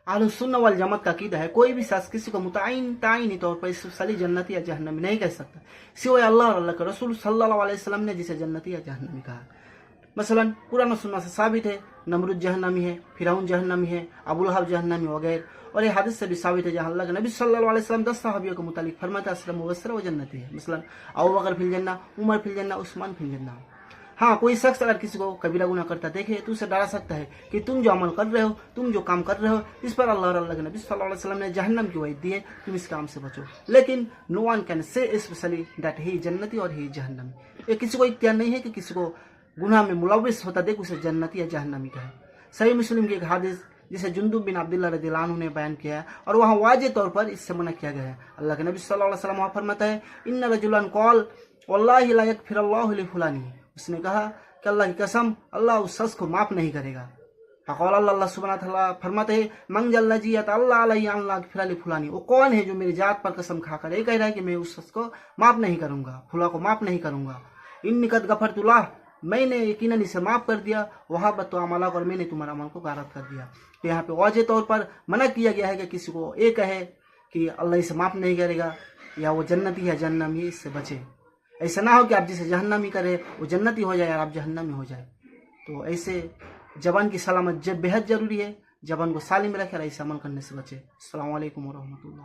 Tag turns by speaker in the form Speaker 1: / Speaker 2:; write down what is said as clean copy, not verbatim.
Speaker 1: अहले सुन्नत वल जमात का अकीदा है, कोई भी शख्स किसी को ताईनी तौर पर स्पेशली जन्नती या जहन्नमी नहीं कह सकता, सिवाय अल्लाह और अल्लाह के रसूल सल्लल्लाहु अलैहि वसल्लम ने जिसे जन्नती या जहन्नमी कहा। मसलन कुरान और सुन्नत से साबित है नमरूद जहन्नमी है, फिरौन जहन्नमी है, अबू लहब जहन्नमी वगैरह। और ये हदीस से भी साबित है जहाँ अल्लाह के नबी सल्लल्लाहु अलैहि वसल्लम 10 सहाबियों के मुतालिक फरमाते असलम मुबस्सर व जन्नती है। मसलन अबू बकर फिल जन्नह, उमर फिल जन्नह, उस्मान फिल जन्नह। हाँ, कोई शख्स अगर किसी को कबीरा गुनाह करता देखे तो उसे डरा सकता है कि तुम जो अमल कर रहे हो, तुम जो काम कर रहे हो, इस पर अल्लाह और अल्लाह के नबी सल्लल्लाहु अलैहि वसल्लम ने जहन्नम की वईद दी है, तुम इस काम से बचो। लेकिन no one can say specially that he जन्नती और ही जहन्नमी। ये किसी को इख्तियार नहीं है कि किसी को गुनाह में मुलव्विस होता देख उसे जन्नती या जहन्नमी कहे। सही मुस्लिम की एक हदीस जिसे जुंदुब बिन अब्दुल्लाह रज़ियल्लाहु अन्हु ने बयान किया है और वहाँ वाज़े तौर पर इससे मना किया गया है। अल्लाह के नबी सल्लल्लाहु अलैहि वसल्लम वहाँ फरमाता है इन्ना रजुलन क़ाल वल्लाहि ला यग़फ़िरुल्लाहु ली फुलानी, उसने कहा कि अल्लाह की कसम अल्लाह उस शख्स को माफ़ नहीं करेगा। फ़क़ाल अल्लाह सुब्हानहू व तआला फरमाते हैं मन जल्लज़ी यतअल्ला अलैहि अन ला यग़फ़िर ली फुलानी, वो कौन है जो मेरी जात पर कसम खाकर ये कह रहा है कि मैं उस शख्स को माफ़ नहीं करूँगा, फुला को माफ़ नहीं करूँगा। इन्नी क़द गफ़रतु लह, मैंने यकीनन इसे माफ़ कर दिया, वहाबत तो अमला, और मैंने तुम्हारा अमल को गारत कर दिया। तो यहाँ पे वाज़े तौर पर मना किया गया है कि किसी को ये कहे कि अल्लाह इसे माफ़ नहीं करेगा या वो जन्नती है जहन्नमी, इससे बचे। ऐसा ना हो कि आप जिसे जहन्नमी करे वो जन्नती हो जाए और आप जहन्नमी हो जाए। तो ऐसे जबान की सलामत जब बेहद ज़रूरी है, जबान को सालिम रखे और ऐसे अमल करने से बचे। अस्सलामु अलैकुम व रहमतुल्लाह।